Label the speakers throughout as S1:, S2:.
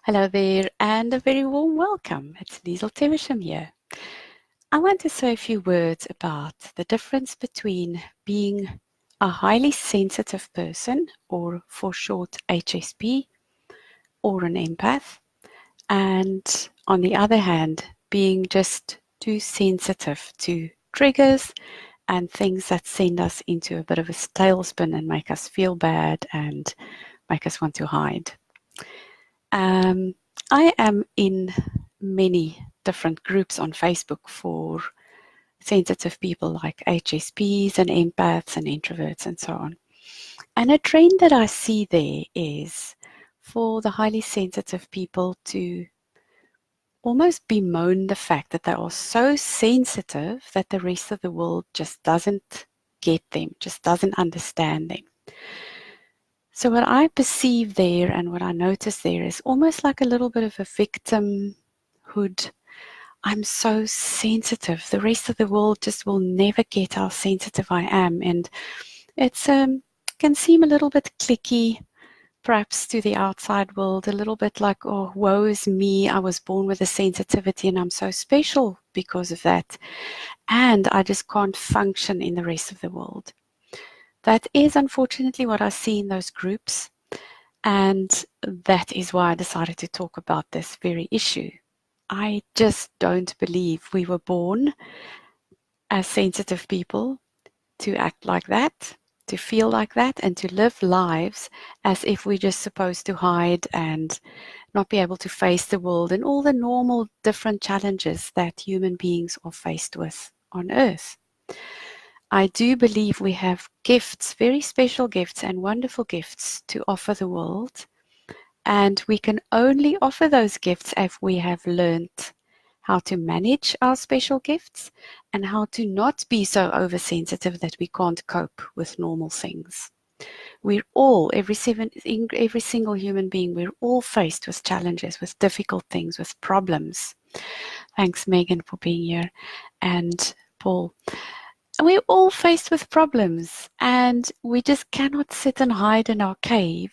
S1: Hello there, and a very warm welcome. It's Liesl Tevisham here. I want to say a few words about the difference between being a highly sensitive person, or for short HSP, or an empath, and on the other hand, being just too sensitive to triggers and things that send us into a bit of a tailspin and make us feel bad and make us want to hide. I am in many different groups on Facebook for sensitive people like HSPs and empaths and introverts and so on. And a trend that I see there is for the highly sensitive people to almost bemoan the fact that they are so sensitive that the rest of the world just doesn't get them, just doesn't understand them. So what I perceive there and what I notice there is almost like a little bit of a victimhood. I'm so sensitive. The rest of the world just will never get how sensitive I am. And it's can seem a little bit cliquey, perhaps to the outside world, a little bit like, oh, woe is me. I was born with a sensitivity and I'm so special because of that. And I just can't function in the rest of the world. That is unfortunately what I see in those groups. And that is why I decided to talk about this very issue. I just don't believe we were born as sensitive people to act like that, to feel like that, and to live lives as if we're just supposed to hide and not be able to face the world and all the normal different challenges that human beings are faced with on earth. I do believe we have gifts, very special gifts and wonderful gifts to offer the world. And we can only offer those gifts if we have learned how to manage our special gifts and how to not be so oversensitive that we can't cope with normal things. We're all, every single human being, we're all faced with challenges, with difficult things, with problems. Thanks, Megan, for being here, and Paul. We're all faced with problems, and we just cannot sit and hide in our cave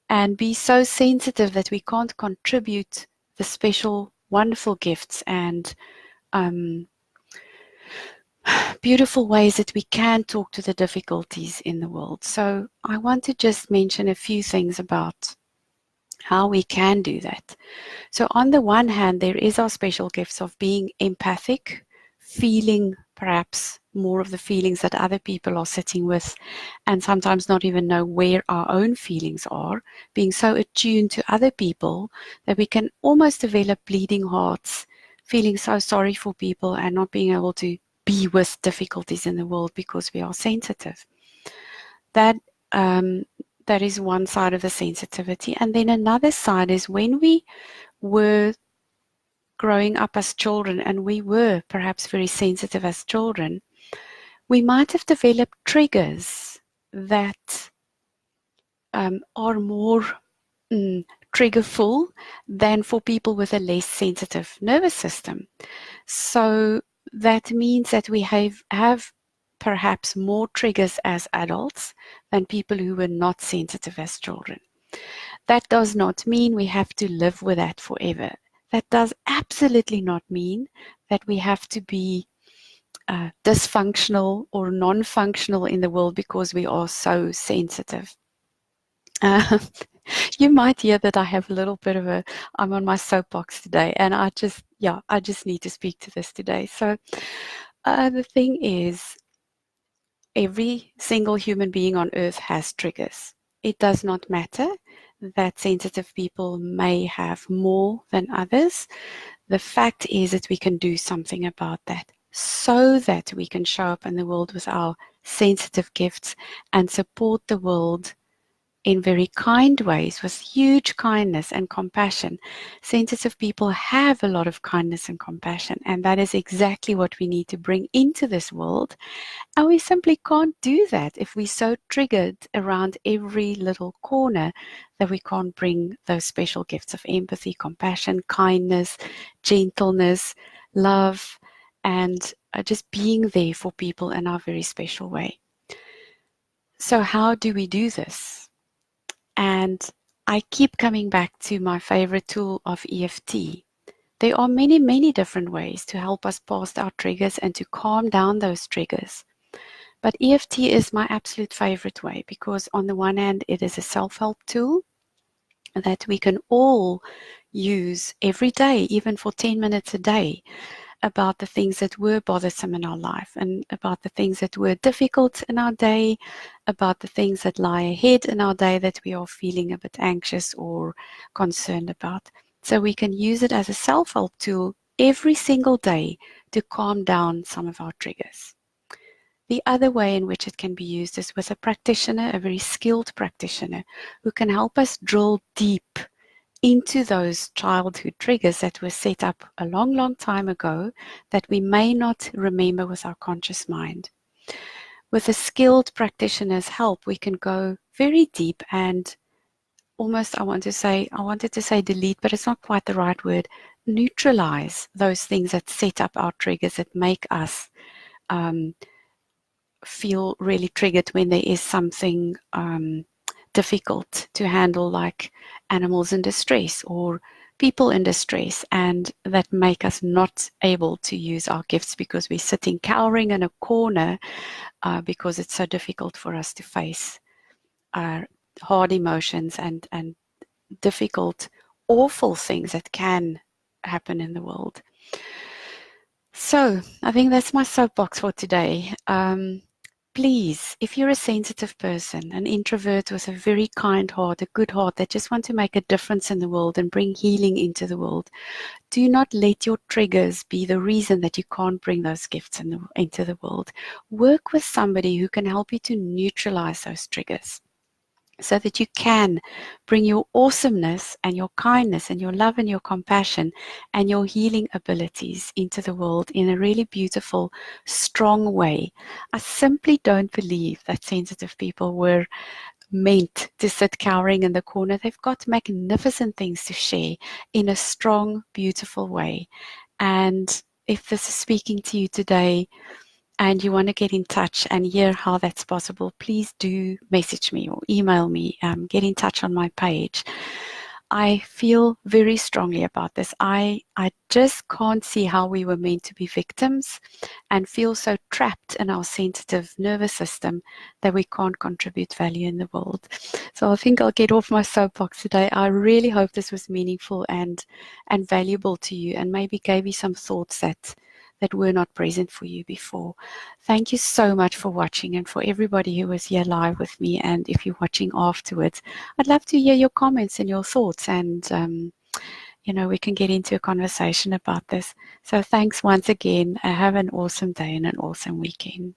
S1: and be so sensitive that we can't contribute the special, wonderful gifts and beautiful ways that we can talk to the difficulties in the world. So I want to just mention a few things about how we can do that. So on the one hand, there is our special gifts of being empathic, feeling perhaps more of the feelings that other people are sitting with, and sometimes not even know where our own feelings are, being so attuned to other people that we can almost develop bleeding hearts, feeling so sorry for people and not being able to be with difficulties in the world because we are sensitive. That that is one side of the sensitivity. And then another side is when we were growing up as children and we were perhaps very sensitive as children, we might have developed triggers that are more triggerful than for people with a less sensitive nervous system. So that means that we have perhaps more triggers as adults than people who were not sensitive as children. That does not mean we have to live with that forever. That does absolutely not mean that we have to be dysfunctional or non-functional in the world because we are so sensitive. Uh, you might hear that I have a little bit of I'm on my soapbox today, and I just need to speak to this today. So the thing is, every single human being on earth has triggers. It does not matter that sensitive people may have more than others. The fact is that we can do something about that so that we can show up in the world with our sensitive gifts and support the world in very kind ways with huge kindness and compassion. Sensitive people have a lot of kindness and compassion, and that is exactly what we need to bring into this world. And we simply can't do that if we're so triggered around every little corner that we can't bring those special gifts of empathy, compassion, kindness, gentleness, love, and just being there for people in our very special way. So how do we do this? And I keep coming back to my favorite tool of EFT. There are many, many different ways to help us past our triggers and to calm down those triggers. But EFT is my absolute favorite way because on the one hand, it is a self-help tool that we can all use every day, even for 10 minutes a day, about the things that were bothersome in our life and about the things that were difficult in our day, about the things that lie ahead in our day that we are feeling a bit anxious or concerned about. So we can use it as a self-help tool every single day to calm down some of our triggers. The other way in which it can be used is with a practitioner, a very skilled practitioner, who can help us drill deep into those childhood triggers that were set up a long, long time ago that we may not remember with our conscious mind. With a skilled practitioner's help, we can go very deep and almost, I wanted to say delete, but it's not quite the right word, neutralize those things that set up our triggers that make us feel really triggered when there is something difficult to handle, like animals in distress or people in distress, and that make us not able to use our gifts because we're sitting cowering in a corner because it's so difficult for us to face our hard emotions and difficult, awful things that can happen in the world. So I think that's my soapbox for today. Please, if you're a sensitive person, an introvert with a very kind heart, a good heart that just want to make a difference in the world and bring healing into the world, do not let your triggers be the reason that you can't bring those gifts into the world. Work with somebody who can help you to neutralize those triggers, so that you can bring your awesomeness and your kindness and your love and your compassion and your healing abilities into the world in a really beautiful, strong way. I simply don't believe that sensitive people were meant to sit cowering in the corner. They've got magnificent things to share in a strong, beautiful way. And if this is speaking to you today, and you want to get in touch and hear how that's possible, please do message me or email me, get in touch on my page. I feel very strongly about this. I just can't see how we were meant to be victims and feel so trapped in our sensitive nervous system that we can't contribute value in the world. So I think I'll get off my soapbox today. I really hope this was meaningful and valuable to you, and maybe gave you some thoughts that were not present for you before. Thank you so much for watching, and for everybody who was here live with me. And if you're watching afterwards, I'd love to hear your comments and your thoughts, and we can get into a conversation about this. So thanks once again. Have an awesome day and an awesome weekend.